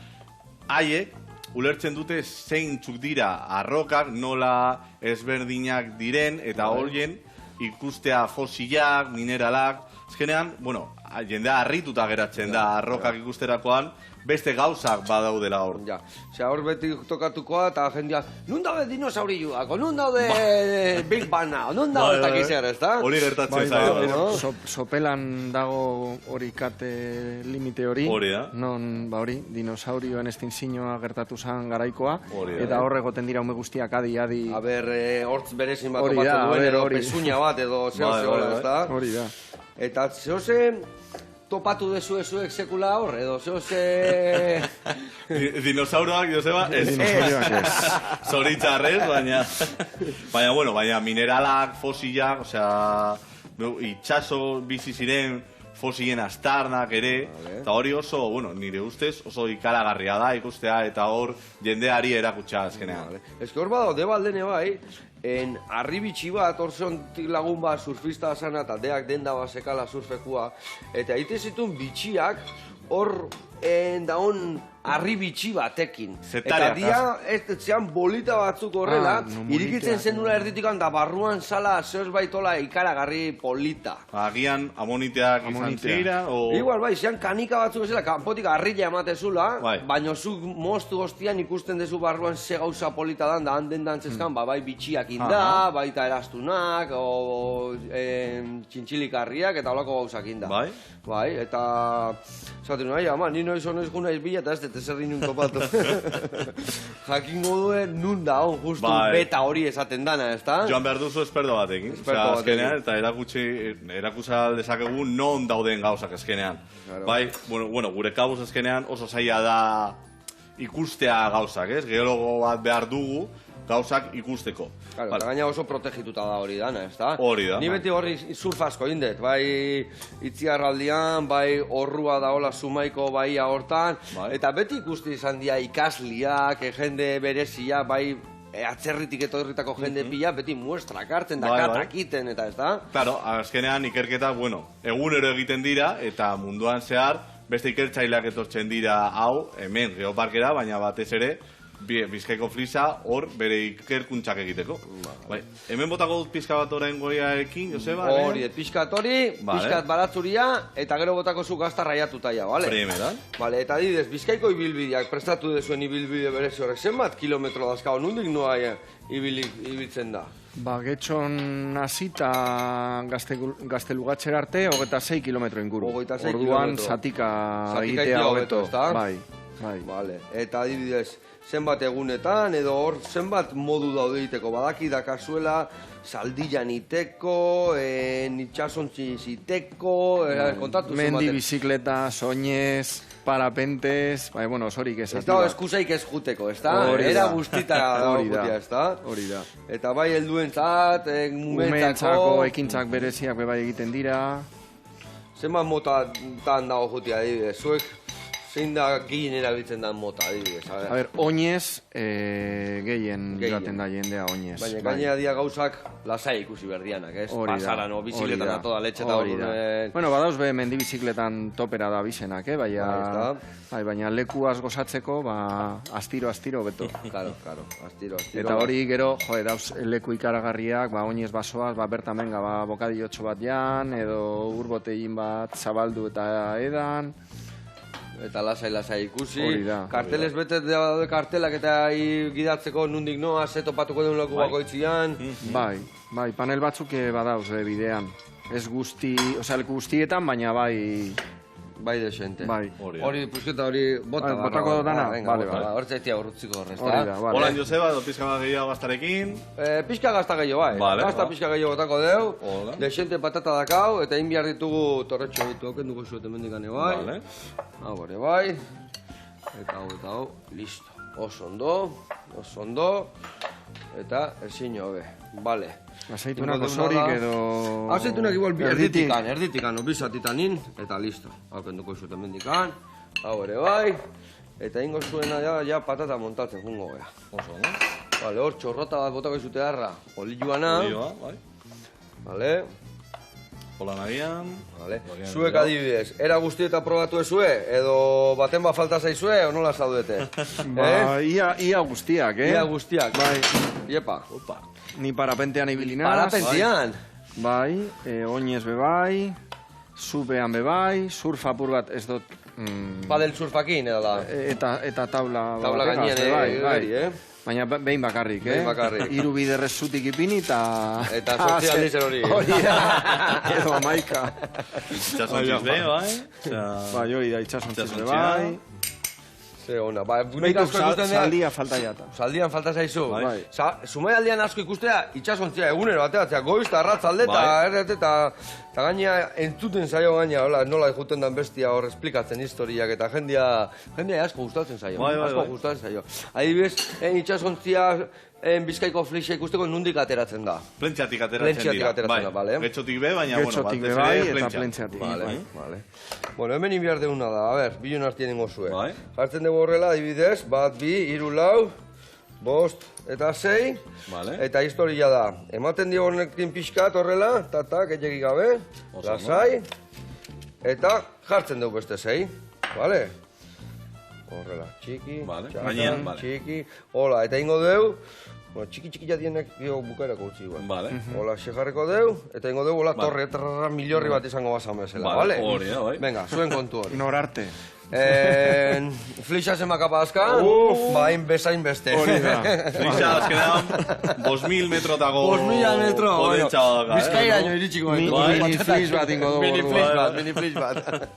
Speaker 2: haiek, ulertzen dute zeintzuk dira arrokak, nola ezberdinak diren, eta horien ikustea fosilak, mineralak. Azkenean, bueno, jendea harrituta geratzen da arrokak ikusterakoan, beste gauzak badaudela hor.
Speaker 1: Ja, hor beti tokatukoa eta jendea, nun daude dinosaurioak, nun daude Big Banga, nun daude eta gizera, ez da?
Speaker 2: Hori gertatzen zaio.
Speaker 3: Sopelan dago hori kate limite hori.
Speaker 2: Hori da.
Speaker 3: Non, ba hori, dinosaurioen estinzioa gertatu zan garaikoa. Eta hor egoten dira ume guztiak adi.
Speaker 1: Aber, hortz berezin bat topatu duen, edo pezuña bat, edo zehose, ez da?
Speaker 3: Hori da.
Speaker 1: Eta zehose topatu dezu ezuek sekula hor, edo zehose...
Speaker 2: Dinosauroak, Joseba, ez. Zoritzarrez, baina... Baina, mineralak, fosilak, osea... Itxaso bizi ziren fosilen astarnak ere, eta hori oso, bueno, nire ustez, oso ikaragarria da ikustea, eta hor jendeari erakutsa azkenean.
Speaker 1: Ez que hor bada, debaldene bai, arribitxi bat, hor zontik lagun bat surfista zana, eta deak denda bat sekala surfekua, eta egite zituen bitxiak, hor daun arribitxi batekin. Eta dia, ez zean bolita batzuk horrela, irikitzen zenula erditikan, da barruan zala zehoz baitola ikaragarri polita.
Speaker 2: Agian amoniteak izan zira, o...
Speaker 1: Igual, bai, zean kanika batzuk ezela, kanpotik arrilla ematezula, baina zuk moztu hostian ikusten dezu barruan ze gauza polita dan, da handen dantzezkan, bai bitxiak inda, baita erastunak, o txintxilikarriak, eta holako gauzak inda. Bai, eta... Zaten, ama, ni noiz honez gu naiz bila, eta ez dut ezer dinun topatu. Jakingo duen nun da, justu beta hori esaten dana, ez da?
Speaker 2: Joan behar duzu esperto batekin. Azkenean, eta erakusa dezakegu non dauden gauzak azkenean. Bai, bueno, gure kabuz azkenean oso zaila da ikustea gauzak, ez? Geologo bat behar dugu gauzak ikusteko.
Speaker 1: Eta gaina oso protegituta da hori dana, ez da?
Speaker 2: Hori da.
Speaker 1: Ni beti horri surf asko indet, bai itziarraldian, bai horrua daola sumaiko bai hortan, eta beti ikusti izan dira ikasliak, jende berezia, bai atzerritik etorritako jende pila, beti muestrak hartzen da katakiten, eta ez da?
Speaker 2: Claro, azkenean ikerketa, bueno, egunero egiten dira, eta munduan zehar, beste ikertzaileak etortzen dira hau, hemen geoparkera, baina batez ere, Bizkaiko flisa hor bere ikerkuntzak egiteko. Bai. Hemen botako dut pizka bat orain goiarekin, Joseba?
Speaker 1: Hori, pixkat hori, pixkat baratzuria, eta gero botako zu gazta raiatuta ja, bale?
Speaker 2: Primeran.
Speaker 1: Bale, eta adibidez, Bizkaiko ibilbideak, prestatu dezuen ibilbide berezi horrek, zenbat kilometro dazkao, nondik noa ibiltzen da?
Speaker 3: Ba, getxon hasita Gaztelugatxera arte, 26 kilometro inguru.
Speaker 1: 26
Speaker 3: Orduan
Speaker 1: kilometro.
Speaker 3: zatika
Speaker 1: Zatika
Speaker 3: egitea
Speaker 1: hobeto,
Speaker 3: hobeto.
Speaker 1: ezta?
Speaker 3: Bai.
Speaker 1: Vale. Eta adibidez, zenbat egunetan, edo hor zenbat modu daude egiteko, badaki dakazuela, zaldilan iteko, nitxasontzi iteko, kontatu zenbat.
Speaker 3: Mendi, bizikleta, soñez, parapentes, bai, bueno, osorik ez.
Speaker 1: Ez da, eskusaik ez juteko, ez da?
Speaker 3: Hori da.
Speaker 1: Era guztita
Speaker 3: Hori da.
Speaker 1: jutia, ez da?
Speaker 3: Hori da.
Speaker 1: Eta bai helduentzat,
Speaker 3: Umentzako, ekintzak bereziak bebai egiten dira.
Speaker 1: zenbat motatan dago jutia, adibidez, zuek zein da gehien erabiltzen da mota, adibidez,
Speaker 3: A ber, oinez, gehien joaten da jendea oinez.
Speaker 1: Baina
Speaker 3: bai.
Speaker 1: gainera dia gauzak lasai ikusi berdianak, ez?
Speaker 3: Hori da,
Speaker 1: Pasaran, o, bizikletan
Speaker 3: hori da,
Speaker 1: atoda letxe eta
Speaker 3: hori da. Bueno, badauz be mendi bizikletan topera da bizenak, baina leku az gozatzeko, astiro beto.
Speaker 1: Claro, astiro.
Speaker 3: Eta hori gero, dauz leku ikaragarriak, oinez basoaz, bertan menga, bokadiotxo bat jan, edo urbotegin bat zabaldu eta edan.
Speaker 1: Eta lasai ikusi.
Speaker 3: Hori da.
Speaker 1: Karteles bete daude kartelak eta gidatzeko nundik noa, ze topatuko den leku bakoitzian.
Speaker 3: Bai, panel batzuk badauz bidean. Ez guzti, leku guztietan, baina
Speaker 1: Bai desente.
Speaker 3: Bai.
Speaker 1: Hori, pusketa hori bota.
Speaker 3: Botako dana? Vale.
Speaker 1: Hor zaitia horretziko horrez,
Speaker 3: Hori da, vale.
Speaker 2: Hola, Joseba, pizka bat gehiago gaztarekin.
Speaker 1: Pizka gazta gehiago, bai.
Speaker 2: Vale,
Speaker 1: Gazta pizka gehiago botako deu.
Speaker 2: Hola.
Speaker 1: Desente patata dakau, eta egin behar ditugu torretxo ditu, okenduko zuet emendikane bai.
Speaker 2: Vale.
Speaker 1: Hau ere bai. Eta hau, listo. Oso ondo. Eta ezin hobe. Vale.
Speaker 3: Azeitunak osorik edo...
Speaker 1: Azeitunak igual erditikan, bizatitanin, eta listo. Hau kenduko zuet emendikan. Hau ere bai. Eta ingo zuena ja patata montatzen jungo gea.
Speaker 2: Oso, no?
Speaker 1: Vale, hor txorrota bat botako izute harra. Olioana.
Speaker 2: Bai.
Speaker 1: Vale.
Speaker 2: Hola nagian.
Speaker 1: Vale. Zuek adibidez, era guztieta probatu ezue, edo baten bat falta zaizue, o nola zaudete?
Speaker 3: Ia guztiak,
Speaker 1: Ia guztiak.
Speaker 3: Bai.
Speaker 1: Iepa.
Speaker 2: Opa.
Speaker 3: Ni parapentean ibilinaz.
Speaker 1: Parapentian.
Speaker 3: Bai, oinez bebai, zupean bebai, surf apur bat ez dut...
Speaker 1: Padel surfakin edo da.
Speaker 3: Eta taula
Speaker 1: gainean
Speaker 3: bai. Baina behin bakarrik,
Speaker 1: Behin bakarrik.
Speaker 3: 3 biderrez zutik ipini eta...
Speaker 1: Eta 8 aldiz hori.
Speaker 3: Hori da, edo 11.
Speaker 2: Itxasontziz be, bai?
Speaker 3: Bai, hori da, itxasontziz be, bai.
Speaker 1: Ze ona, bai,
Speaker 3: Beitu, zaldia falta jata.
Speaker 1: Zaldian falta zaizu.
Speaker 3: Bai.
Speaker 1: Zumai aldian asko ikustea, itxasontzia egunero bateatzea, goiz eta arratzalde eta erdete eta gaina entzuten zaio gaina, nola juten dan bestia hor esplikatzen historiak eta jendea asko gustatzen zaio. Asko gustatzen zaio. Adibidez, itxasontzia Bizkaiko flixa ikusteko nundik ateratzen da.
Speaker 2: Plentxeatik ateratzen dira.
Speaker 1: Bale.
Speaker 2: Getxotik be, baina,
Speaker 3: Getxotik be bai eta plentxeatik.
Speaker 1: Vale. Bueno, hemen inbiar deuna da, a ber, bilun artien ingo zuen.
Speaker 2: Bai.
Speaker 1: Jartzen dugu horrela, adibidez, 1, 2, 3, 4, 5 eta 6.
Speaker 2: Vale.
Speaker 1: Eta historia da. Ematen dio honekin pixkat horrela, gehiagik gabe, lasai. Eta jartzen dugu beste 6. Vale? Horrela, txiki, txiki. Hola, eta ingo deu, txiki jadienek bukaerako utzi igual.
Speaker 2: Vale.
Speaker 1: Hola, jarriko deu, eta ingo deu, hola, torre, milorri bat izango basan bezala, vale?
Speaker 2: Hori da, bai.
Speaker 1: Venga, zuen kontu hori.
Speaker 3: Norarte.
Speaker 1: Flixa zemaka paska, bain bezain beste.
Speaker 3: Hori da.
Speaker 2: Flixa, azkenean, 5.000 metrotako...
Speaker 1: 5.000 metro, Bizkairaino iritsiko.
Speaker 3: Mini flix bat ingo dugu.
Speaker 1: Mini flix bat.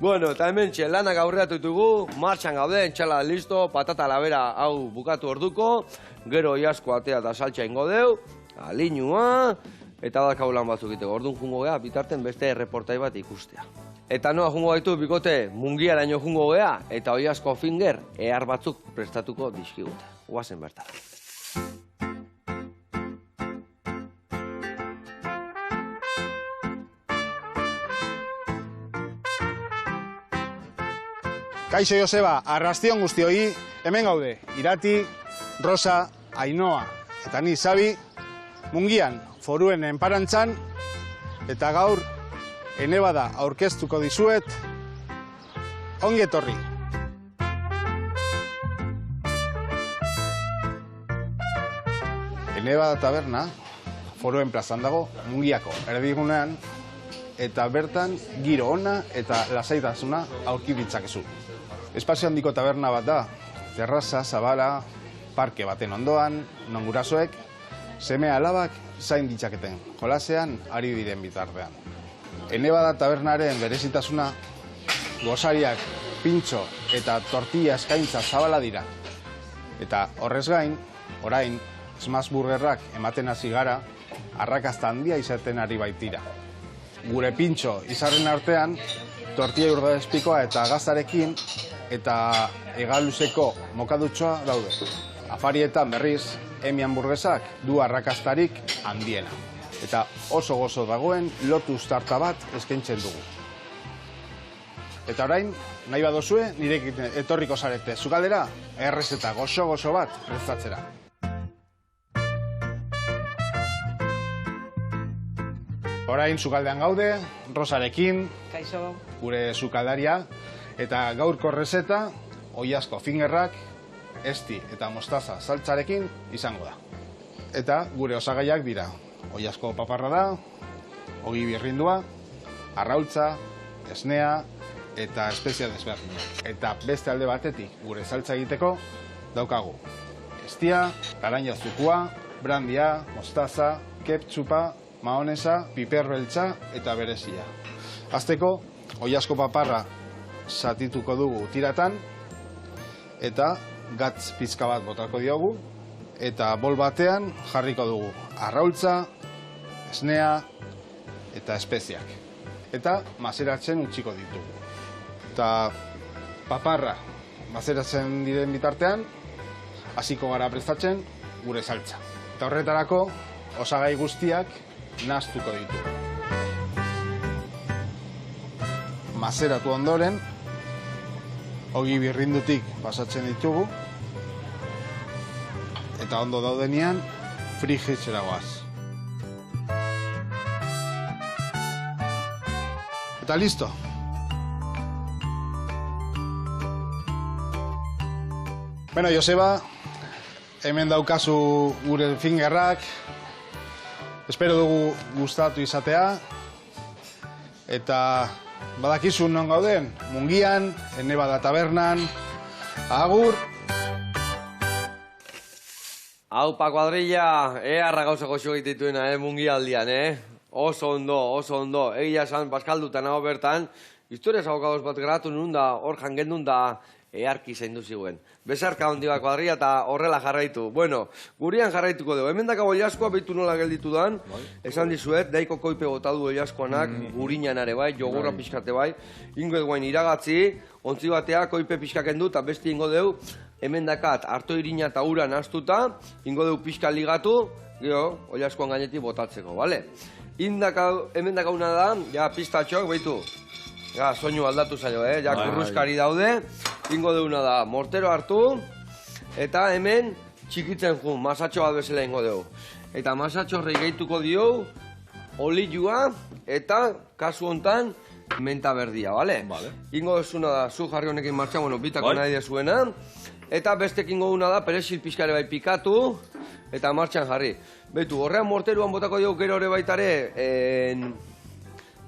Speaker 1: Bueno, eta hemen lanak aurreatu ditugu, martxan gaude, entxala listo, patata labera hau bukatu orduko, gero iasko atea eta saltxa ingo deu, alinua, eta badakau lan batzuk iteko. Orduan jungo gea, bitarten beste erreportai bat ikustea. Eta noa jungo gaitu, bikote, mungiaraino jungo gea, eta oiazko finger, ehar batzuk prestatuko dizkigute. Guazen bertan.
Speaker 5: Kaixo Joseba, arrastion guztioi, hemen gaude, Irati, Rosa, Ainoa, eta ni Xabi, mungian, foruen enparantzan, eta gaur, ene bada aurkeztuko dizuet, ongi etorri. Eneba taberna, Foruen plazan dago, Mungiako erdigunean, eta bertan giro ona eta lasaitasuna aurki ditzakezu. Espazio handiko taberna bat da, terraza, zabala, parke baten ondoan, non gurasoek, seme alabak zain ditzaketen, jolasean ari diren bitartean. Eneba da tabernaren berezitasuna, gozariak, pintxo eta tortilla eskaintza zabala dira. Eta horrez gain, orain, smash burgerrak ematen hasi gara, arrakasta handia izaten ari baitira. Gure pintxo izarren artean, tortilla urdadezpikoa eta gaztarekin eta hegaluzeko mokadutxoa daude. Afarietan berriz, Emi hamburguesak du arrakastarik handiena. Eta oso gozo dagoen Lotus tarta bat eskaintzen dugu. Eta orain, nahi badozue, nirekin etorriko zarete zukaldera, errezeta gozo-gozo bat prestatzera. Orain sukaldean gaude, Rosarekin,
Speaker 6: Kaixo.
Speaker 5: gure sukaldaria, eta gaurko rezeta, oiazko fingerrak, esti eta mostaza saltzarekin izango da. Eta gure osagaiak dira, oiazko paparra da, ogi birrindua, arraultza, esnea eta espezia desberdinak. Eta beste alde batetik gure saltza egiteko daukagu estia, laranja zukua, brandia, mostaza, ketchupa, mahonesa, piper beltza eta berezia. Hasteko, oiazko paparra zatituko dugu tiratan eta gatz pizka bat botako diogu eta bol batean jarriko dugu arraultza, esnea eta espeziak. Eta mazeratzen utziko ditugu. Eta paparra mazeratzen diren bitartean, hasiko gara prestatzen gure saltza. Eta horretarako, osagai guztiak nahaztuko ditugu. Mazeratu ondoren, ogi birrindutik pasatzen ditugu, eta ondo daudenean, frijitzera goaz. Eta listo! Bueno, Joseba, hemen daukazu gure fingerrak, espero dugu gustatu izatea, eta badakizu non gauden, Mungian, Eneba da tabernan, agur!
Speaker 1: Aupa kuadrilla, arra gauza goxo egitetuena, Mungialdian, Oso ondo. Egia esan, Baskalduta nago bertan, historia zagokagoz bat geratu nun da, hor jangendun da, earki zaindu ziguen. Bezarka handi bat kuadrilla eta horrela jarraitu. Bueno, gurian jarraituko dugu. Hemen dakago oilaskoa behitu nola gelditu dan. Esan dizuet, daiko koipe botadu oilaskoanak, gurinan are bai, jogurra pixkate bai. Ingo eduain iragatzi, ontzi batea koipe pixkaken du, eta besti ingo dugu, hemen dakat harto irina eta ura nahaztuta, ingo dugu pixka ligatu, gero, oilaskoan gainetik botatzeko, bale? Hemen dakauna da, ja, pistatxok, behitu. Ja, soinu aldatu zaio, ja, kurruskari daude. Ingo deuna da, mortero hartu, eta hemen txikitzen jun, masatxo bat bezala ingo dugu. Eta masatxo horrei gehituko dio, olioa, eta kasu hontan, menta berdia, bale? Ingo dezuna da, zu jarri honekin martxa, bueno, bitako nahi dezuena, eta bestek ingo duna da, perexil pixkare bai pikatu, eta martxan jarri. Betu, horrean morteruan botako dugu gero hori baitare,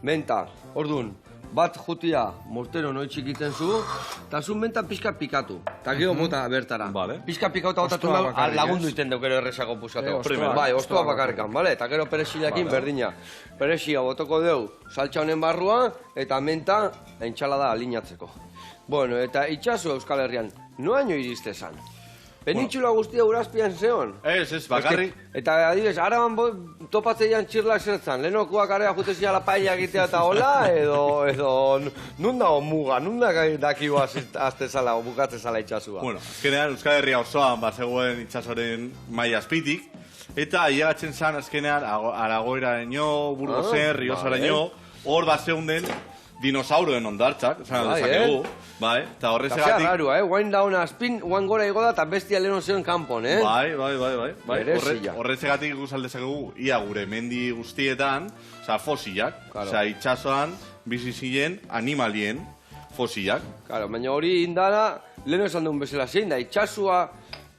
Speaker 1: menta, orduan. Bat jutia mortero noi txikitzen zu, eta zu menta pixka pikatu. Eta gero bota bertara. Pixka pikauta botatu lagundu iten duk gero errexako puskateko. Bai, ostoa bakarrikan, bale? Eta gero perexilakin berdina. Perexia botoko deu saltza honen barrua, eta menta entxalada alinatzeko. Bueno, eta itxasu Euskal Herrian, noaino iriste zan? Penintxula guztia urazpian zeon.
Speaker 2: Ez, bakarri.
Speaker 1: Eta adibes, araban topatzeian txirlak zertzan, lehenokuak area jutezia la paella egitea eta hola, edo nun dago muga, nun dakiu azte zala, bukatze zala itxasua.
Speaker 2: Bueno, azkenean Euskal Herria osoan bazegoen itxasoren maila azpitik, eta ailegatzen zan azkenean Aragoiraino, Burgosen, Riosaraino, hor bazeunden dinosauroen ondartzak, esan dezakegu, bai, eta horrezegatik...
Speaker 1: Eta zea raru, guain dauna azpin, guain gora igo da, eta bestia leheno zeon kanpon,
Speaker 2: Bai. Horrezegatik ikus aldezakegu, ia gure mendi guztietan, oza, fosilak, oza, itxasoan, bizi ziren animalien fosilak.
Speaker 1: Baina hori indara, leheno esan duen bezala zein da, itxasua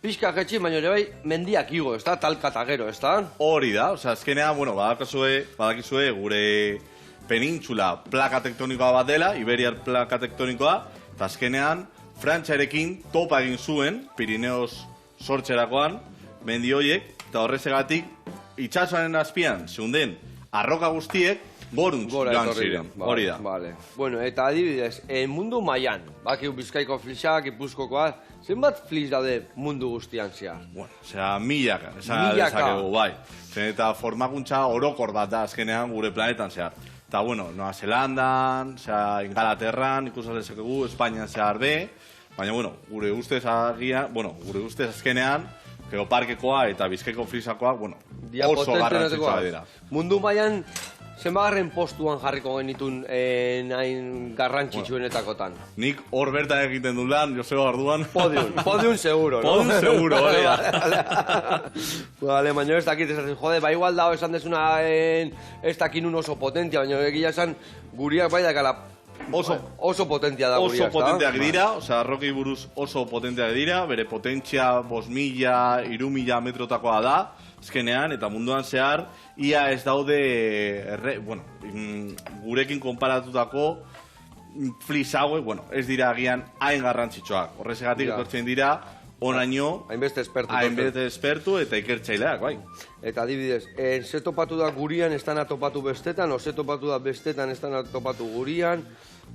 Speaker 1: pixka jetxi, baina ere bai mendiak igo, ez da? Talka eta gero, ez da?
Speaker 2: Hori da, azkenean, badakizue gure penintxula plaka tektonikoa bat dela, Iberiar plaka tektonikoa, eta azkenean Frantziarekin topa egin zuen, Pirineos sortzerakoan, mendi horiek, eta horrezegatik itsasoaren azpian zeunden arroka guztiek goruntz joan ziren. Hori da.
Speaker 1: Vale. Bueno, eta adibidez, mundu mailan, bakiu Bizkaiko flisa, Gipuzkokoa, zenbat flis daude mundu guztian zehar?
Speaker 2: Bueno, milaka, esan dezakegu, bai. Eta formakuntza orokor bat da azkenean gure planetan zehar. Eta, bueno, Noa Zelandan, Ingalaterran, ikusaldezakegu, Espainian zehar be, baina, bueno, gure ustez azkenean, Geoparkekoa eta Bizkaiko flisakoa, bueno, oso garrantzitsua dira.
Speaker 1: Mundu mailan, zenbagarren postuan jarriko genitun nahin garrantzitsuenetakotan?
Speaker 2: Nik hor bertan egiten du lan, Joseba Arduan.
Speaker 1: Podium seguro, no?
Speaker 2: Podium seguro, hori da.
Speaker 1: Vale, baina ez dakit, jode, ba igual dago esan desuna ez dakin un oso potentia, baina egia esan guriak bai dakala oso potentia da guria,
Speaker 2: oso potenteak dira, osea, Rokei buruz oso potenteak dira, bere potentzia 5.000, 3.000 metrotakoa da, azkenean, eta munduan zehar, ia ez daude, gurekin konparatutako flis hauek, ez dira agian hain garrantzitsuak. Horrezegatik etortzen dira, onaino, hainbeste espertu eta ikertzaileak, bai.
Speaker 1: Eta adibidez, ze topatu da gurian, ez dana topatu bestetan, o ze topatu da bestetan, ez dana topatu gurian,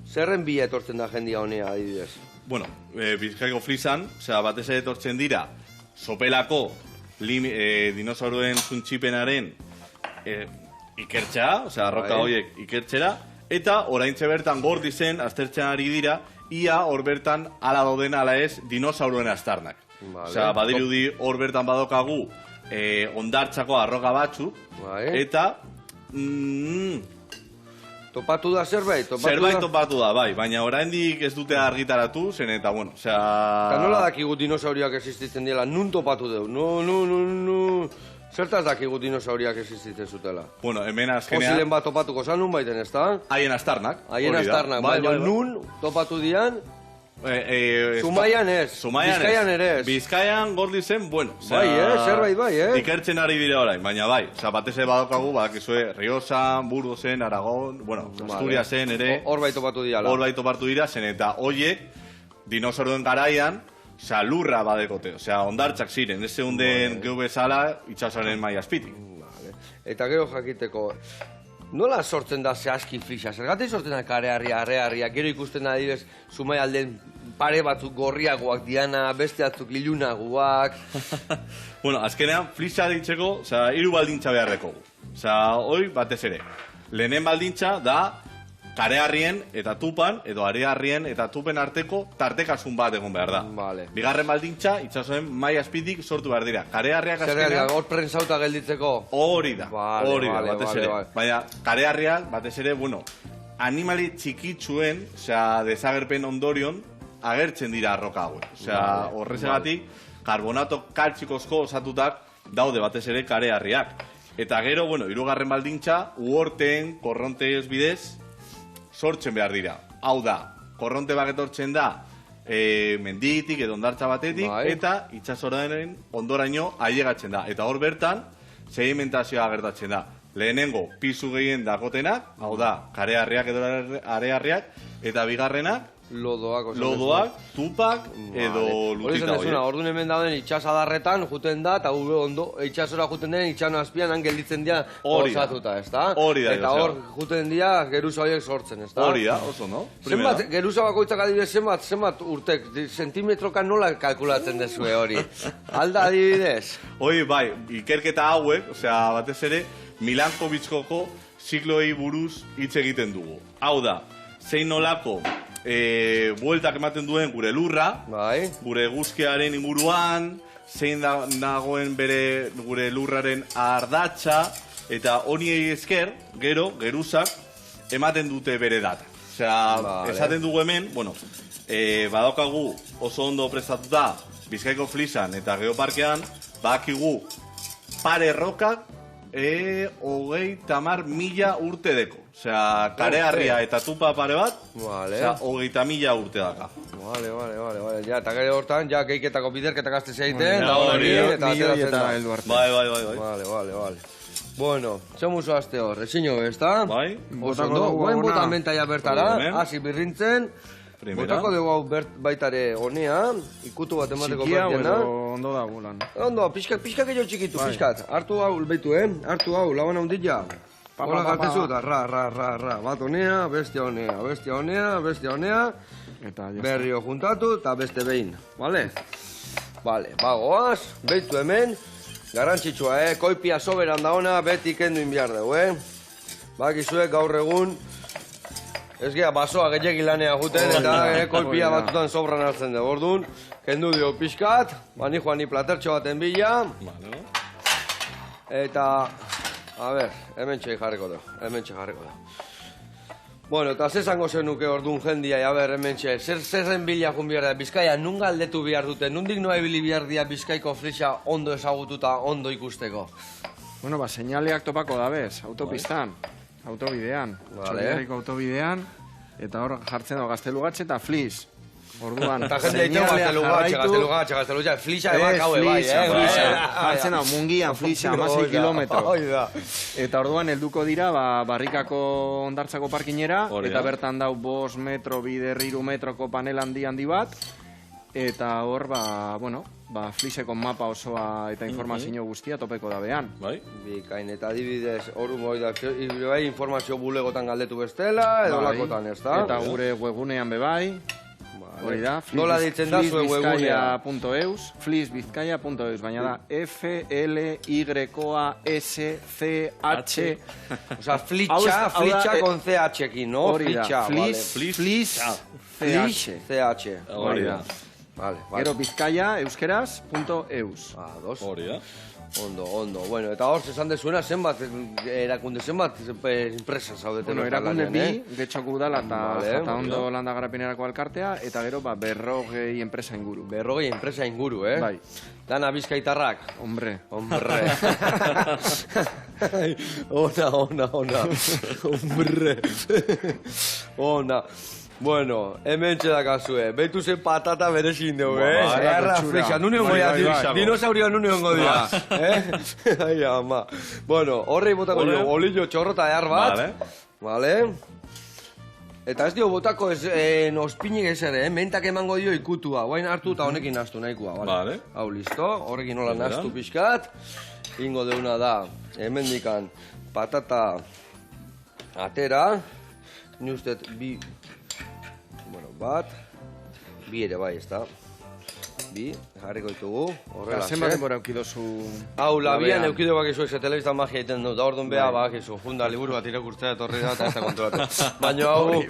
Speaker 1: zerren bila etortzen da jendia honea, adibidez?
Speaker 2: Bueno, Bizkaiko flisan, batez ere etortzen dira, sopelako dinosauruen zuntxipenaren ikertzea, arroka horiek ikertzera, eta oraintxe bertan Gordizen aztertzen ari dira, ia hor bertan ala dauden ala ez dinosauruen aztarnak. Badirudi hor bertan badokagu ondartzako arroka batzuk, eta
Speaker 1: topatu da zerbait?
Speaker 2: Zerbait topatu da, bai, baina oraindik ez dute argitaratu, zen eta, bueno,
Speaker 1: Eta nola dakigu dinosauriak existitzen dira, nun topatu deu? Zertaz dakigu dinosauriak existitzen zutela?
Speaker 2: Bueno, hemen azkenean...
Speaker 1: Fosilen bat topatuko zan, nun baiten, ez da?
Speaker 2: Haien aztarnak.
Speaker 1: Haien aztarnak, baina nun topatu dian... Zumaian ez, Bizkaian ere ez.
Speaker 2: Bizkaian Gordizen, bueno...
Speaker 1: Bai, zerbait bai,
Speaker 2: Ikertzen ari dire orain, baina bai. Batez ere badokagu, badakizue, Riosan, Burgosen, Aragon, Asturiasen ere...
Speaker 1: Hor bai topatu dira.
Speaker 2: Hor bai topatu dira, zen eta hoiek, dinosauruen garaian, lurra badekote, ondartzak ziren, ez zeunden geu bezala itxasoaren mai azpitik.
Speaker 1: Eta gero jakiteko, nola sortzen da zehazki flisa? Zergatik sortzen da kareharria, gero ikusten da adibidez, Zumai alden pare batzuk gorriagoak diana, beste batzuk ilunagoak...
Speaker 2: Bueno, azkenean, flisa ditzeko, 3 baldintza beharreko. Hoi, batez ere, lehenen baldintza da kareharrien eta tupan, edo areharrien eta tupen arteko tartekasun bat egon behar da. Bigarren baldintza, itxasoen mai azpitik sortu behar dira. Kareharriak azkenean...
Speaker 1: Hor prensauta gelditzeko?
Speaker 2: Hori da, batez ere. Baina, kareharriak, batez ere, animali txikitzuen, desagerpen ondorion, agertzen dira arroka hauek. Horrezegatik, karbonato kaltzikozko osatutak daude batez ere kareharriak. Eta gero, 3. baldintza, uorteen, korrontez bidez, sortzen behar dira. Hau da, korronte bat etortzen da menditik edo ondartza batetik, eta itxasoren ondoraino ailegatzen da. Eta hor bertan, sedimentazioa gertatzen da. Lehenengo, pisu gehien dakotenak, hau da, kareharriak edo areharriak, eta bigarrenak, lodoak, tupak edo lutita horiek.
Speaker 1: Orduan hemen dauden itxasadarretan juten da, eta itxasora juten den itxano azpian han gelditzen dira osatuta, ez da?
Speaker 2: Hori da,
Speaker 1: eta hor juten dira geruza horiek sortzen, ez da?
Speaker 2: Hori da, oso, no?
Speaker 1: Zenbat, geruza bakoitzak adibidez, zenbat urtek, sentimetrokan nola kalkulatzen dezue hori? Alda adibidez?
Speaker 2: Hoi, bai, ikerketa hauek, batez ere, Milankovitzkoko zikloei buruz hitz egiten dugu. Hau da, zein nolako bueltak ematen duen gure lurra, gure eguzkiaren inguruan, zein dagoen bere gure lurraren ardatza, eta honi esker, gero, geruzak, ematen dute bere data. Esaten dugu hemen, badaukagu oso ondo prestatuta Bizkaiko flisan eta Geoparkean, badakigu pare rokak 30.000 urte deko. Osea, kareharria eta tupa pare bat,
Speaker 1: Vale.
Speaker 2: osea, 30.000 urte daka.
Speaker 1: Vale. Ja, eta gero hortan, ja, keiketako biderketak azte zeiten, da
Speaker 2: hori,
Speaker 1: hori, eta
Speaker 3: Milioi
Speaker 1: ateratzen
Speaker 3: eta
Speaker 1: da.
Speaker 3: heldu arte.
Speaker 2: Bai.
Speaker 1: Vale. Bueno, txamuzo azte hor, ezin jo, ezta?
Speaker 2: Bai.
Speaker 1: Oso ondo, guain bota mentaia bertara,
Speaker 2: Hemen.
Speaker 1: hasi birrintzen.
Speaker 2: Primera.
Speaker 1: Botako dugu hau baitare honea, ikutu bat emateko
Speaker 3: Txikia
Speaker 1: bertiena.
Speaker 3: edo ondo da gulan.
Speaker 1: Ondo, pixka gehiago txikitu, pixkat. Hartu hau, beitu, Hartu hau, laban handila. Hola galtezut, ra. Bat honea, bestia honea.
Speaker 3: Eta
Speaker 1: Berrio juntatu eta beste behin, vale? Vale, bagoaz, beitu hemen. Garrantzitsua, koipia soberan da ona, beti kendu inbiar dugu, Bakizue gaur egun, ez gea basoa gehiagin lanea guten, eta koipia batutan sobran hartzen dugu. Orduan, kendu dio pixkat, bani joan ni platertxo baten bila, eta, a ber, hemen txai jarriko du. Bueno, eta zezango zenuke orduan jendia, a ber, hemen txe, zerren bila jun behar da, Bizkaia nun galdetu behar dute, nundik noa ebili behar dia Bizkaiko frisa ondo ezagututa, ondo ikusteko?
Speaker 3: Bueno, seinaleak topako da bez, autopistan, autobidean.
Speaker 1: Vale.
Speaker 3: Txorierriko autobidean, eta hor jartzen da Gaztelugatxe eta Flis. Orduan,
Speaker 1: Eta jende ditu gaztelugatxe, flisa emak haue bai,
Speaker 3: Jartzen da, mungian Flisa, 16 kilometro.
Speaker 1: Hoi da.
Speaker 3: Eta orduan helduko dira, barrikako ondartzako parkinera,
Speaker 2: Hori da.
Speaker 3: eta bertan dau 5 metro, bider 3 metroko panel handi bat, eta hor, Fliseko mapa osoa eta informazio guztia topeko da behan.
Speaker 2: Bai?
Speaker 1: Bikain, eta adibidez, hor da, bai informazio bulegotan galdetu bestela, edo lakotan, ez da?
Speaker 3: Eta gure webgunean bebai, hori da,
Speaker 1: Nola ditzen da zuen webgunea?
Speaker 3: flisbizkaia.eus, baina da FLYASCH.
Speaker 1: Osa, flitxa con CH-ekin, no?
Speaker 3: Hori da,
Speaker 1: Flitxa, vale.
Speaker 3: Flis,
Speaker 1: CH.
Speaker 2: Hori da.
Speaker 1: Vale.
Speaker 3: Gero bizkaia, euskeraz.eus.
Speaker 1: Dos.
Speaker 2: Hori da.
Speaker 1: Ondo. Bueno, eta hor, esan dezuena, zenbat erakunde, zenbat enpresa zaudeten.
Speaker 3: Bueno, erakunde bi, getxoko udala
Speaker 1: Vale,
Speaker 3: eta ondo landa garapenerako alkartea, eta gero 40 enpresa inguru.
Speaker 1: 40 enpresa inguru,
Speaker 3: Bai.
Speaker 1: Dana bizkaitarrak.
Speaker 3: Hombre.
Speaker 1: Ona. Hombre. Ona. Bueno, hemen txedakazue. Beitu zen patata berezin dugu, Erra flexa, nune hongo dira. Dinosaurio nune hongo dira. Ai, ama. Bueno, horrei botako jo, olillo txorrota ehar bat. Vale. Eta ez dio botako ospinik ez ere, mentak emango dio ikutua. Guain hartu eta honekin nastu nahikoa, vale? Hau, listo. Horrekin nola nastu pixkat. Ingo deuna da, hemendikan patata atera. Ni ustet bat, bi ere bai, ez da. Bi, jarriko ditugu, horrela.
Speaker 3: Zenbat denbora eukidozu...
Speaker 1: Hau, labian eukido bakizu, ez telebistan magia egiten du, da orduan beha bakizu, funda liburu bat irakurtzea etorri da, eta ez da konturatu. Baina hau,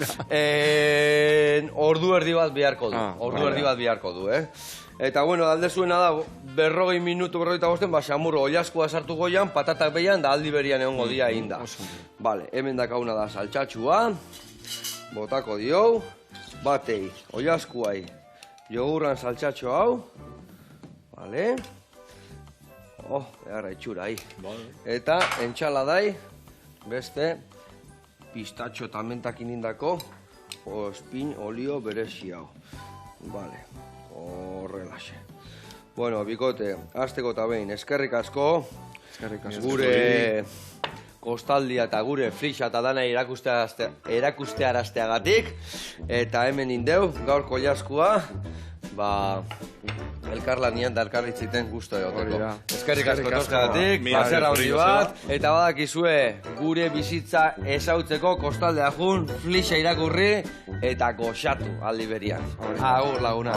Speaker 1: ordu erdi bat beharko du, Eta, bueno, alde zuena da, 40 minutu, 45, xamurro, oiaskoa sartu goian, patatak behian, da aldi berian egongo dia egin da. Vale, hemen dakauna da saltxatxua, botako diou, batei, oiaskuai, jogurran saltxatxo hau, vale, beharra itxura, eta entxaladai, beste, pistatxo eta mentakin indako, ospin, olio, berezi hau, vale, horrelaxe. Bueno, bikote, azteko eta behin, eskerrik asko, gure kostaldia eta gure flisa eta dana erakustearazteagatik, eta hemen indeu, gaurko jaskua, elkarlanian da elkarritziten guztu egoteko. Eskerrik asko torskatik, plazera handi bat, eta badakizue gure bizitza ezautzeko kostaldea jun, flisa irakurri eta goxatu aldi berian. Agur laguna.